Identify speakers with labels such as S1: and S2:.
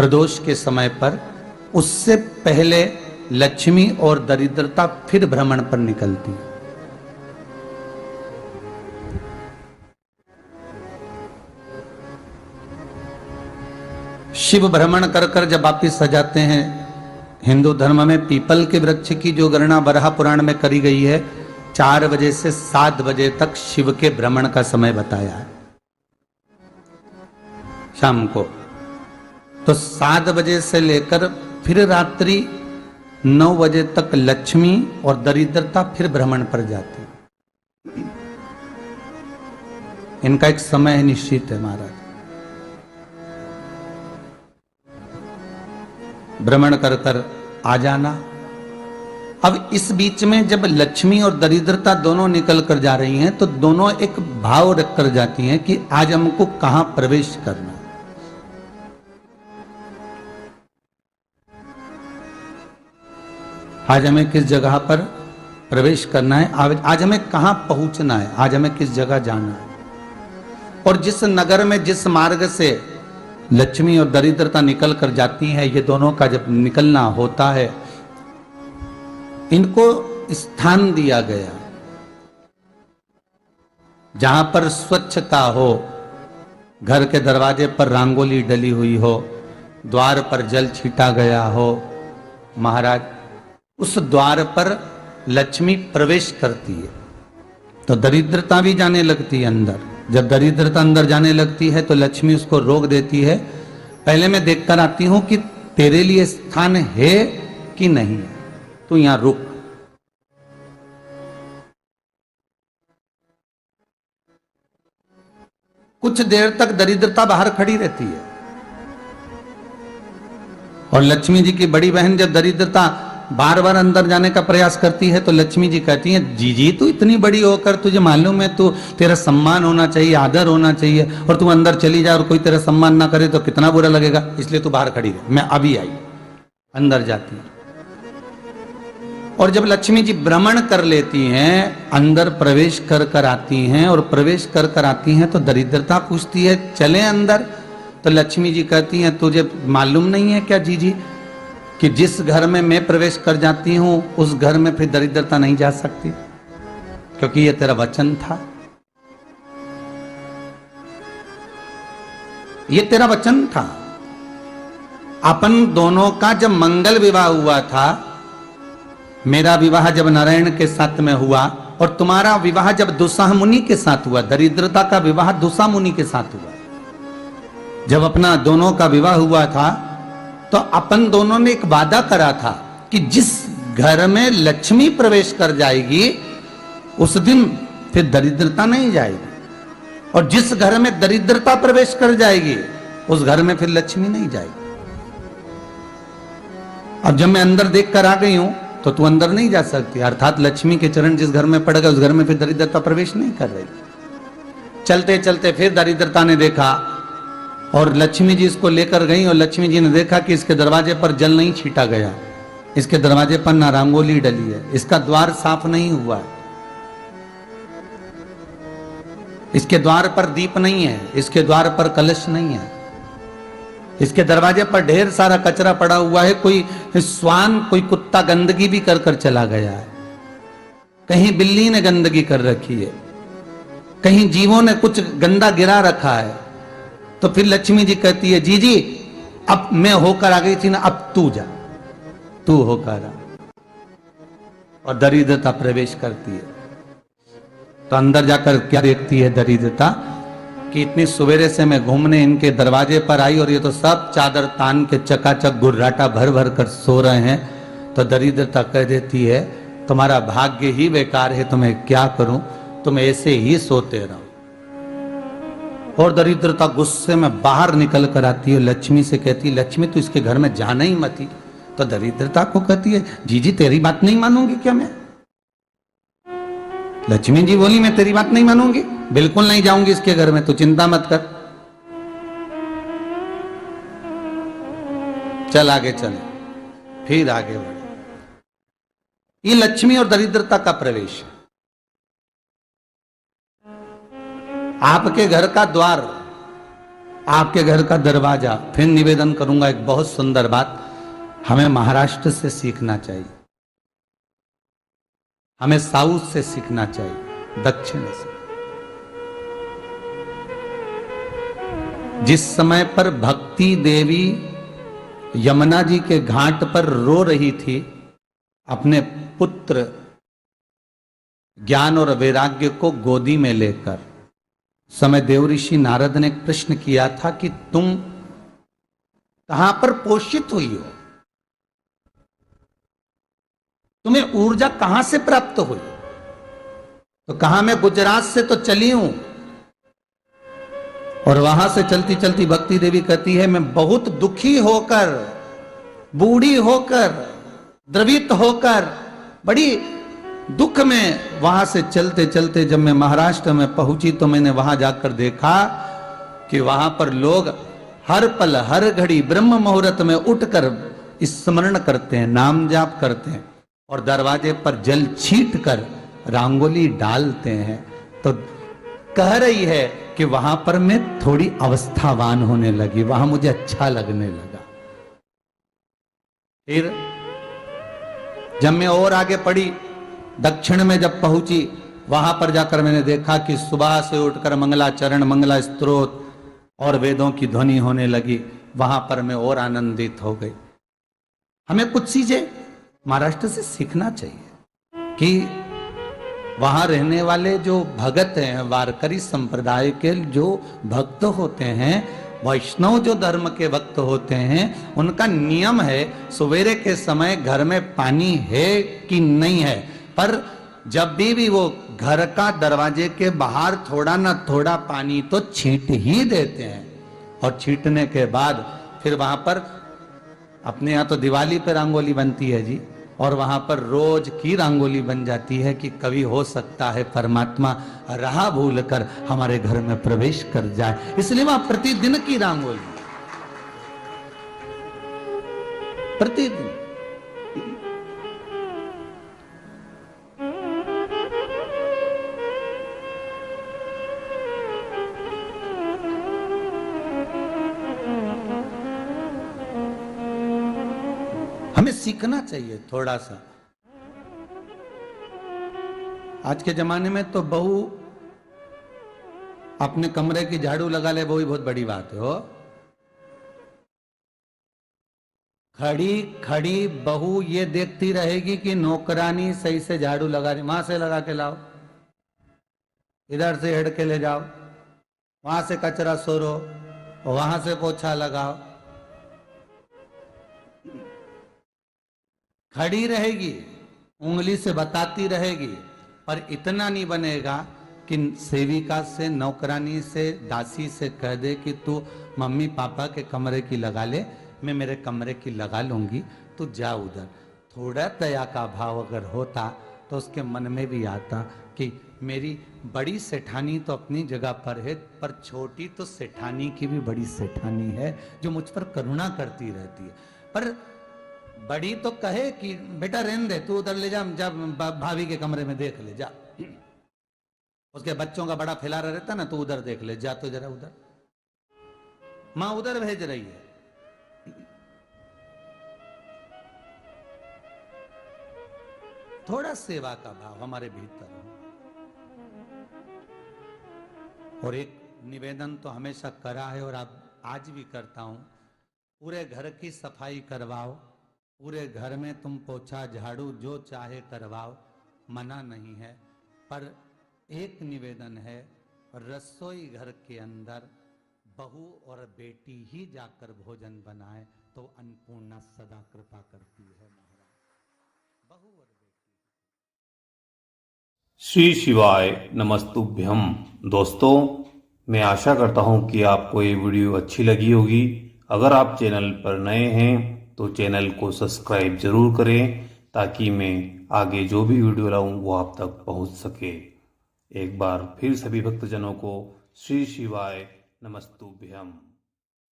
S1: प्रदोष के समय पर, उससे पहले लक्ष्मी और दरिद्रता फिर भ्रमण पर निकलती है। शिव भ्रमण कर कर जब वापिस आ जाते हैं, हिंदू धर्म में पीपल के वृक्ष की जो गणना वराह पुराण में करी गई है, 4 बजे से 7 बजे तक शिव के भ्रमण का समय बताया है शाम को। तो 7 बजे से लेकर फिर रात्रि 9 बजे तक लक्ष्मी और दरिद्रता फिर भ्रमण पर जाती। इनका एक समय निश्चित है महाराज। भ्रमण कर कर आ जाना। अब इस बीच में जब लक्ष्मी और दरिद्रता दोनों निकल कर जा रही हैं, तो दोनों एक भाव रख कर जाती हैं कि आज हमको कहां प्रवेश करना है। आज हमें किस जगह पर प्रवेश करना है, आज हमें कहां पहुंचना है, आज हमें किस जगह जाना है। और जिस नगर में जिस मार्ग से लक्ष्मी और दरिद्रता निकल कर जाती हैं, ये दोनों का जब निकलना होता है, इनको स्थान दिया गया जहां पर स्वच्छता हो, घर के दरवाजे पर रंगोली डली हुई हो, द्वार पर जल छीटा गया हो। महाराज, उस द्वार पर लक्ष्मी प्रवेश करती है तो दरिद्रता भी जाने लगती है अंदर। जब दरिद्रता अंदर जाने लगती है तो लक्ष्मी उसको रोक देती है, पहले मैं देखकर आती हूं कि तेरे लिए स्थान है कि नहीं है, तू यहां रुक। कुछ देर तक दरिद्रता बाहर खड़ी रहती है और लक्ष्मी जी की बड़ी बहन जब दरिद्रता बार बार अंदर जाने का प्रयास करती है तो लक्ष्मी जी कहती हैं, जीजी तू इतनी बड़ी होकर तुझे मालूम है, तू तेरा सम्मान होना चाहिए, आदर होना चाहिए, और तू अंदर चली जा और कोई तेरा सम्मान ना करे तो कितना बुरा लगेगा, इसलिए तू बाहर खड़ी रहे, मैं अभी आई। अंदर जाती है और जब लक्ष्मी जी भ्रमण कर लेती हैं, अंदर प्रवेश कर कर आती हैं, और प्रवेश कर कर आती हैं तो दरिद्रता पूछती है चले अंदर। तो लक्ष्मी जी कहती हैं, तुझे मालूम नहीं है क्या जीजी कि जिस घर में मैं प्रवेश कर जाती हूं उस घर में फिर दरिद्रता नहीं जा सकती, क्योंकि यह तेरा वचन था, ये तेरा वचन था। अपन दोनों का जब मंगल विवाह हुआ था, मेरा विवाह जब नारायण के साथ में हुआ और तुम्हारा विवाह जब दुस्साह मुनि के साथ हुआ, दरिद्रता का विवाह दुस्साह मुनि के साथ हुआ, जब अपना दोनों का विवाह हुआ था तो अपन दोनों ने एक वादा करा था कि जिस घर में लक्ष्मी प्रवेश कर जाएगी उस दिन फिर दरिद्रता नहीं जाएगी, और जिस घर में दरिद्रता प्रवेश कर जाएगी उस घर में फिर लक्ष्मी नहीं जाएगी। अब जब मैं अंदर देख कर आ गई हूं तो तू अंदर नहीं जा सकती, अर्थात लक्ष्मी के चरण जिस घर में पड़ गए उस घर में फिर दरिद्रता प्रवेश नहीं कर रही। चलते चलते फिर दरिद्रता ने देखा और लक्ष्मी जी इसको लेकर गई, और लक्ष्मी जी ने देखा कि इसके दरवाजे पर जल नहीं छीटा गया, इसके दरवाजे पर ना रंगोली डली है, इसका द्वार साफ नहीं हुआ है, इसके द्वार पर दीप नहीं है, इसके द्वार पर कलश नहीं है, इसके दरवाजे पर ढेर सारा कचरा पड़ा हुआ है, कोई स्वान कोई कुत्ता गंदगी भी कर कर चला गया है, कहीं बिल्ली ने गंदगी कर रखी है, कहीं जीवों ने कुछ गंदा गिरा रखा है। तो फिर लक्ष्मी जी कहती है, जीजी अब मैं होकर आ गई थी ना, अब तू जा, तू होकर आ। और दरिद्रता प्रवेश करती है तो अंदर जाकर क्या देखती है दरिद्रता कि इतनी सवेरे से मैं घूमने इनके दरवाजे पर आई और ये तो सब चादर तान के चकाचक गुर्राटा भर भर कर सो रहे हैं। तो दरिद्रता कह देती है, तुम्हारा भाग्य ही बेकार है, तुम्हें क्या करूं, तुम ऐसे ही सोते रहो। और दरिद्रता गुस्से में बाहर निकल कर आती है, लक्ष्मी से कहती है, लक्ष्मी तू इसके घर में जाना ही मत ही। तो दरिद्रता को कहती है, जीजी तेरी बात नहीं मानूंगी क्या मैं? लक्ष्मी जी बोली, मैं तेरी बात नहीं मानूंगी, बिल्कुल नहीं जाऊंगी इसके घर में, तू चिंता मत कर, चल आगे चले। फिर आगे बढ़े। ये लक्ष्मी और दरिद्रता का प्रवेश है। आपके घर का द्वार आपके घर का दरवाजा। फिर निवेदन करूंगा एक बहुत सुंदर बात, हमें महाराष्ट्र से सीखना चाहिए, हमें साउथ से सीखना चाहिए, दक्षिण से। जिस समय पर भक्ति देवी यमुना जी के घाट पर रो रही थी अपने पुत्र ज्ञान और वैराग्य को गोदी में लेकर, समय देवऋषि नारद ने प्रश्न किया था कि तुम कहां पर पोषित हुई हो, तुम्हें ऊर्जा कहां से प्राप्त हुई? तो कहा मैं गुजरात से तो चली हूं। और वहां से चलती चलती भक्ति देवी कहती है मैं बहुत दुखी होकर, बूढ़ी होकर, द्रवित होकर, बड़ी दुख में वहां से चलते चलते जब मैं महाराष्ट्र में पहुंची तो मैंने वहां जाकर देखा कि वहां पर लोग हर पल हर घड़ी ब्रह्म मुहूर्त में उठकर स्मरण करते हैं, नाम जाप करते हैं और दरवाजे पर जल छीट कर रंगोली डालते हैं। तो कह रही है कि वहां पर मैं थोड़ी अवस्थावान होने लगी, वहां मुझे अच्छा लगने लगा। फिर जब मैं और आगे पढ़ी, दक्षिण में जब पहुंची, वहां पर जाकर मैंने देखा कि सुबह से उठकर मंगलाचरण, मंगला स्तोत्र और वेदों की ध्वनि होने लगी। वहां पर मैं और आनंदित हो गई। हमें कुछ चीजें महाराष्ट्र से सीखना चाहिए कि वहां रहने वाले जो भगत हैं, वारकरी संप्रदाय के जो भक्त होते हैं, वैष्णव जो धर्म के भक्त होते हैं, उनका नियम है सवेरे के समय घर में पानी है कि नहीं है, पर जब भी वो घर का दरवाजे के बाहर थोड़ा ना थोड़ा पानी तो छींट ही देते हैं। और छींटने के बाद फिर वहां पर अपने यहाँ तो दिवाली पे रंगोली बनती है जी, और वहां पर रोज की रंगोली बन जाती है कि कभी हो सकता है परमात्मा राह भूल कर हमारे घर में प्रवेश कर जाए, इसलिए वहां प्रतिदिन की रंगोली, प्रतिदिन। हमें सीखना चाहिए थोड़ा सा। आज के जमाने में तो बहू अपने कमरे की झाड़ू लगा ले, वो ही बहुत बड़ी बात है। हो खड़ी खड़ी बहू ये देखती रहेगी कि नौकरानी सही से झाड़ू लगा रही, वहां से लगा के लाओ, इधर से हेड के ले जाओ, वहां से कचरा सोरो, वहां से पोछा लगाओ। खड़ी रहेगी, उंगली से बताती रहेगी, पर इतना नहीं बनेगा कि सेविका से, नौकरानी से, दासी से कह दे कि तू मम्मी पापा के कमरे की लगा ले, मैं मेरे कमरे की लगा लूंगी, तू जा उधर। थोड़ा दया का भाव अगर होता तो उसके मन में भी आता कि मेरी बड़ी सेठानी तो अपनी जगह पर है, पर छोटी तो सेठानी की भी बड़ी सेठानी है जो मुझ पर करुणा करती रहती है। पर बड़ी तो कहे कि बेटा रहने दे, तू उधर ले जा, जब भाभी के कमरे में देख ले जा, उसके बच्चों का बड़ा फैलारा रहता ना, तो उधर देख ले जा, तो जरा उधर, मां उधर भेज रही है। थोड़ा सेवा का भाव हमारे भीतर हो। और एक निवेदन तो हमेशा करा है और आज भी करता हूं, पूरे घर की सफाई करवाओ, पूरे घर में तुम पोछा झाड़ू जो चाहे करवाओ, मना नहीं है, पर एक निवेदन है, रसोई घर के अंदर बहू और बेटी ही जाकर भोजन बनाए तो अन्नपूर्णा सदा कृपा करती है महाराज, बहू और बेटी।
S2: श्री शिवाय नमस्तुभ्यम। दोस्तों, मैं आशा करता हूं कि आपको ये वीडियो अच्छी लगी होगी। अगर आप चैनल पर नए हैं तो चैनल को सब्सक्राइब जरूर करें ताकि मैं आगे जो भी वीडियो लाऊं वो आप तक पहुंच सके। एक बार फिर सभी भक्तजनों को श्री शिवाय नमस्तुभ्यम।